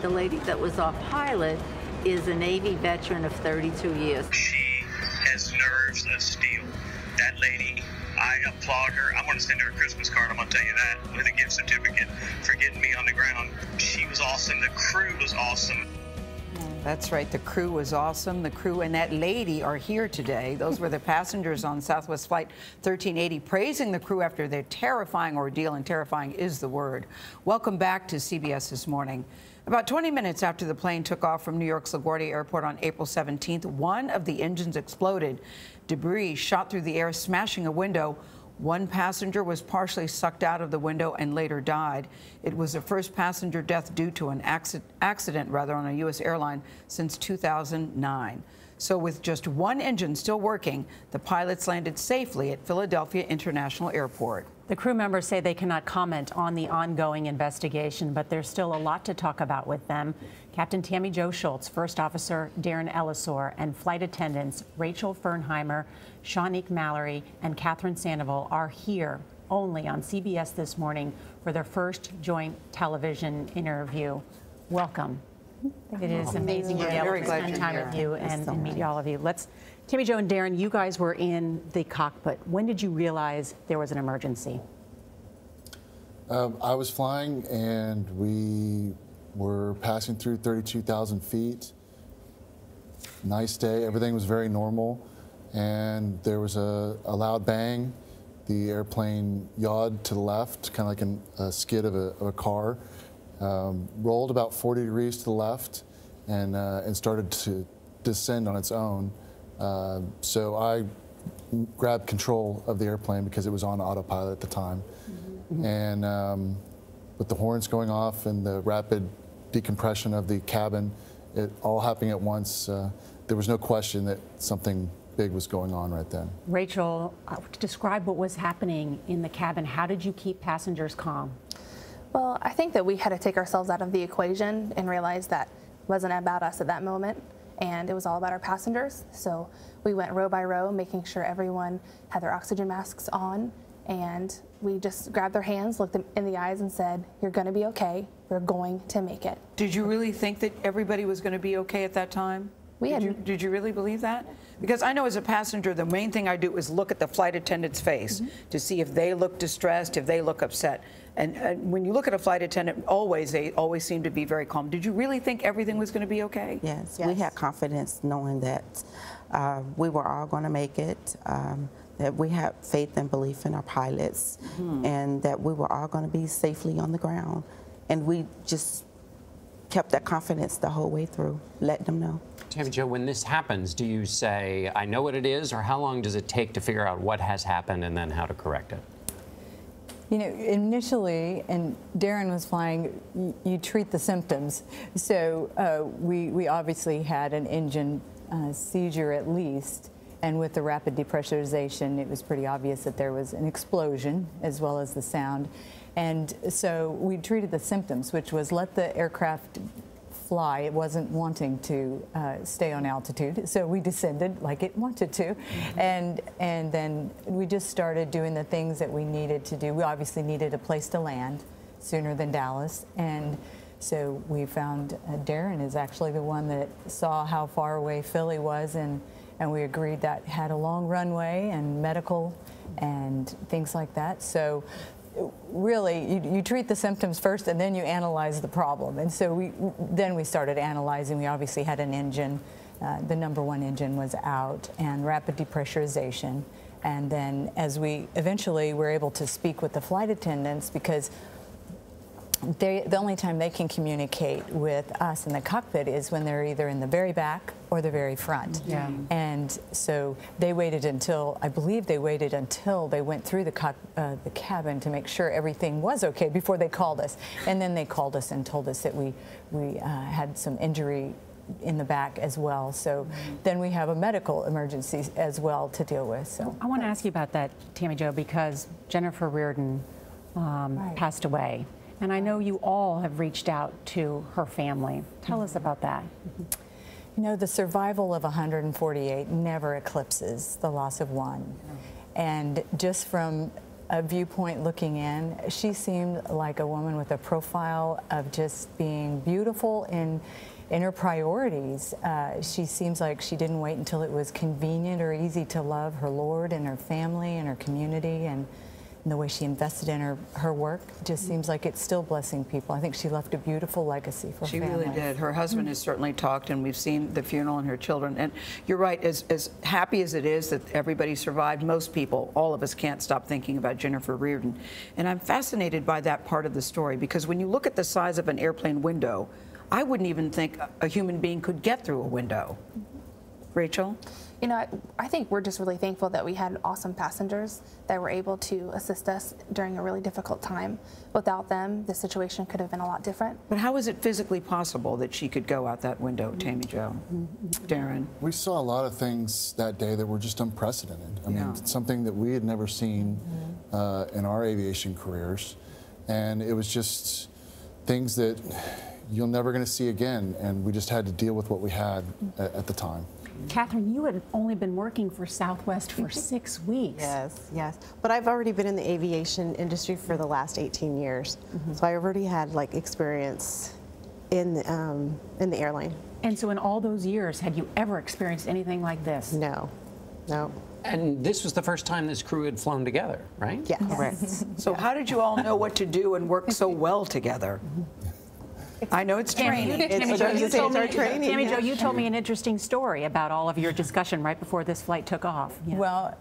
The lady that was our pilot is a Navy veteran of 32 years. She has nerves of steel. That lady, I applaud her. I'm going to send her a Christmas card, I'm going to tell you that, with a gift certificate for getting me on the ground. She was awesome. The crew was awesome. That's right. The crew was awesome. The crew and that lady are here today. Those were the passengers on Southwest Flight 1380 praising the crew after their terrifying ordeal, and terrifying is the word. Welcome back to CBS This Morning. About 20 minutes after the plane took off from New York's LaGuardia Airport on April 17th, one of the engines exploded. Debris shot through the air, smashing a window. One passenger was partially sucked out of the window and later died. It was the first passenger death due to an accident on a U.S. airline since 2009. So with just one engine still working, the pilots landed safely at Philadelphia International Airport. The crew members say they cannot comment on the ongoing investigation, but there's still a lot to talk about with them. Captain Tammy Jo Schultz, First Officer Darren Ellisor, and flight attendants Rachel Fernheimer, Shawnique Mallory, and Catherine Sandoval are here only on CBS This Morning for their first joint television interview. Welcome. It is amazing to be able to spend time with you and meet all of you. Tammy Jo and Darren, you guys were in the cockpit. When did you realize there was an emergency? I was flying and we were passing through 32,000 feet. Nice day, everything was very normal. And there was a loud bang. The airplane yawed to the left, kind of like a skid of a car. Rolled about 40 degrees to the left and started to descend on its own. So I grabbed control of the airplane because it was on autopilot at the time. Mm-hmm. And with the horns going off and the rapid decompression of the cabin, it all happening at once, there was no question that something big was going on right then. Rachel, describe what was happening in the cabin. How did you keep passengers calm? Well, I think that we had to take ourselves out of the equation and realize that it wasn't about us at that moment, and it was all about our passengers. So we went row by row, making sure everyone had their oxygen masks on, and we just grabbed their hands, looked them in the eyes, and said, "You're going to be okay. We're going to make it." Did you really think that everybody was going to be okay at that time? Did you really believe that? Because I know as a passenger, the main thing I do is look at the flight attendant's face to see if they look distressed, if they look upset. And when you look at a flight attendant, they always seem to be very calm. Did you really think everything was going to be okay? Yes, we had confidence knowing that we were all going to make it, that we had faith and belief in our pilots, and that we were all going to be safely on the ground. And we just kept that confidence the whole way through, letting them know. Tammy Jo, when this happens, do you say, I know what it is, or how long does it take to figure out what has happened and then how to correct it? You know, initially, and Darren was flying, you treat the symptoms. So we obviously had an engine seizure at least, and with the rapid depressurization, it was pretty obvious that there was an explosion as well as the sound. And so we treated the symptoms, which was let the aircraft fly. It wasn't wanting to stay on altitude, so we descended like it wanted to, and then we just started doing the things that we needed to do. We obviously needed a place to land sooner than Dallas, and so we found Darren is actually the one that saw how far away Philly was, and we agreed that had a long runway and medical and things like that. So really, you treat the symptoms first, and then you analyze the problem. And so then we started analyzing. We obviously had an engine. The number one engine was out, and rapid depressurization. And then as we eventually were able to speak with the flight attendants, because the only time they can communicate with us in the cockpit is when they're either in the very back or the very front. Yeah. And so they waited until, I believe they waited until they went through the cabin to make sure everything was okay before they called us. And then they called us and told us that we had some injury in the back as well. So then we have a medical emergency as well to deal with. So I want to ask you about that, Tammy Jo, because Jennifer Reardon passed away. And I know you all have reached out to her family. Tell us about that. You know, the survival of 148 never eclipses the loss of one. And just from a viewpoint looking in, she seemed like a woman with a profile of just being beautiful in her priorities. She seems like she didn't wait until it was convenient or easy to love her Lord and her family and her community, and the way she invested in her work just seems like it's still blessing people. I think she left a beautiful legacy for She families. really did. Her husband has certainly talked, and we've seen the funeral and her children. And you're right, as happy as it is that everybody survived, most people, all of us, can't stop thinking about Jennifer Reardon. And I'm fascinated by that part of the story, because when you look at the size of an airplane window, I wouldn't even think a human being could get through a window. Rachel? You know, I think we're just really thankful that we had awesome passengers that were able to assist us during a really difficult time. Without them, the situation could have been a lot different. But how is it physically possible that she could go out that window, Tammy Jo? Darren? We saw a lot of things that day that were just unprecedented. I mean, something that we had never seen in our aviation careers. And it was just things that you're never going to see again. And we just had to deal with what we had at the time. Catherine, you had only been working for Southwest for 6 weeks. Yes. But I've already been in the aviation industry for the last 18 years. So I already had like experience in the airline. And so in all those years, had you ever experienced anything like this? No. And this was the first time this crew had flown together, right? Yes. Correct. So how did you all know what to do and work so well together? I know it's training. Tammy Jo, you told me an interesting story about all of your discussion right before this flight took off. Yeah. Well,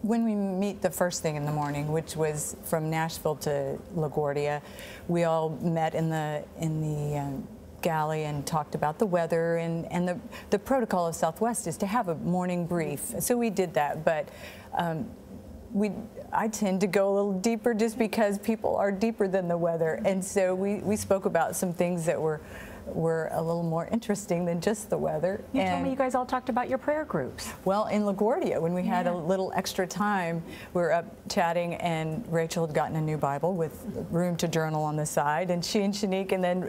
when we meet the first thing in the morning, which was from Nashville to LaGuardia, we all met in the galley and talked about the weather, and the protocol of Southwest is to have a morning brief. So we did that, but I tend to go a little deeper just because people are deeper than the weather. And so we spoke about some things that were a little more interesting than just the weather. You told me you guys all talked about your prayer groups. Well, in LaGuardia, when we had a little extra time, we were up chatting, and Rachel had gotten a new Bible with room to journal on the side, and she and Shanique, and then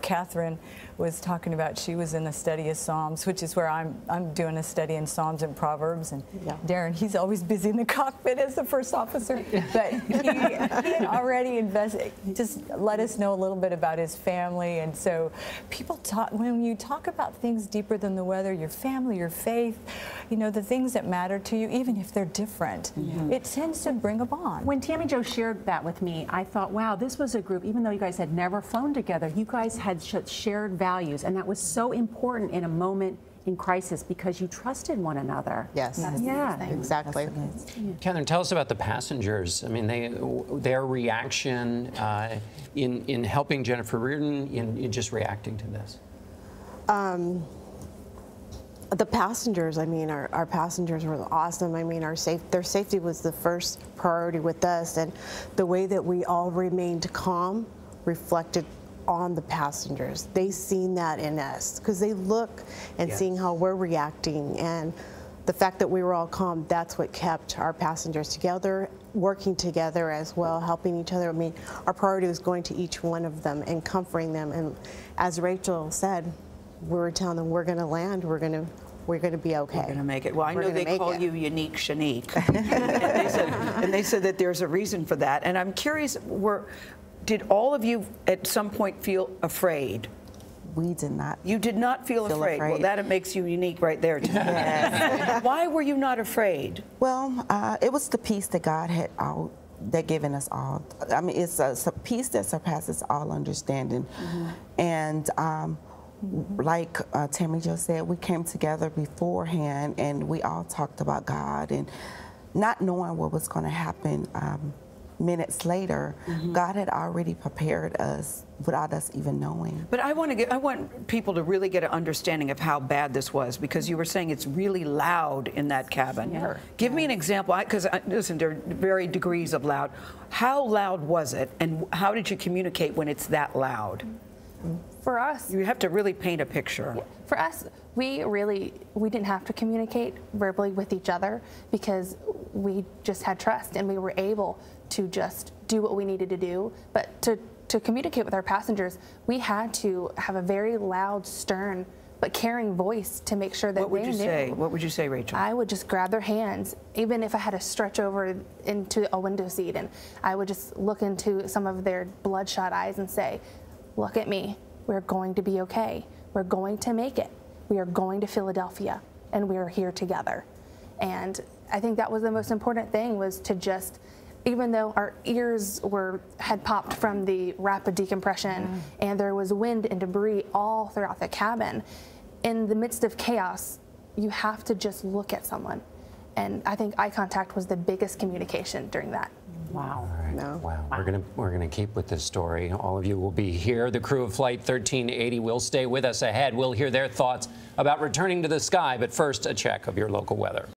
Catherine was talking about she was in the study of Psalms, which is where I'm doing a study in Psalms and Proverbs, and Darren, he's always busy in the cockpit as the first officer, but he had already just let us know a little bit about his family. And so people talk, when you talk about things deeper than the weather, your family, your faith, you know, the things that matter to you, even if they're different, it tends to bring a bond. When Tammy Jo shared that with me, I thought, wow, this was a group, even though you guys had never flown together, you guys had shared values, and that was so important in a moment in crisis because you trusted one another. Yes. Yeah. Exactly. Catherine, tell us about the passengers. I mean, their reaction in helping Jennifer Reardon, in just reacting to this. The passengers, I mean, our passengers were awesome. I mean, their safety was the first priority with us, and the way that we all remained calm reflected on the passengers. They seen that in us because they look and seeing how we're reacting, and the fact that we were all calm, that's what kept our passengers together, working together as well, helping each other. I mean, our priority was going to each one of them and comforting them. And as Rachel said, we were telling them we're going to land, we're going to be okay. We're going to make it. Well, I know they call you Unique Shanique, and they said that there's a reason for that. And I'm curious, did all of you at some point feel afraid? We did not. You did not feel afraid. Well, that makes you unique right there. Why were you not afraid? Well, it was the peace that God had that given us all. I mean, it's a peace that surpasses all understanding. And like Tammy Jo said, we came together beforehand and we all talked about God, and not knowing what was going to happen. Minutes later, God had already prepared us without us even knowing. But I want people to really get an understanding of how bad this was, because you were saying it's really loud in that cabin. Give me an example, because listen, there are varied degrees of loud. How loud was it, and how did you communicate when it's that loud? For us, you have to really paint a picture. For us, we didn't have to communicate verbally with each other because we just had trust and we were able to just do what we needed to do. But to communicate with our passengers, we had to have a very loud, stern but caring voice to make sure that What would they you knew. say? What would you say, Rachel? I would just grab their hands, even if I had to stretch over into a window seat, and I would just look into some of their bloodshot eyes and say, look at me, we're going to be okay. We're going to make it. We are going to Philadelphia, and we are here together. And I think that was the most important thing, was to just, even though our ears had popped from the rapid decompression and there was wind and debris all throughout the cabin, in the midst of chaos, you have to just look at someone. And I think eye contact was the biggest communication during that. Wow. All right. No. Wow. We're gonna keep with this story. All of you will be here. The crew of Flight 1380 will stay with us ahead. We'll hear their thoughts about returning to the sky. But first, a check of your local weather.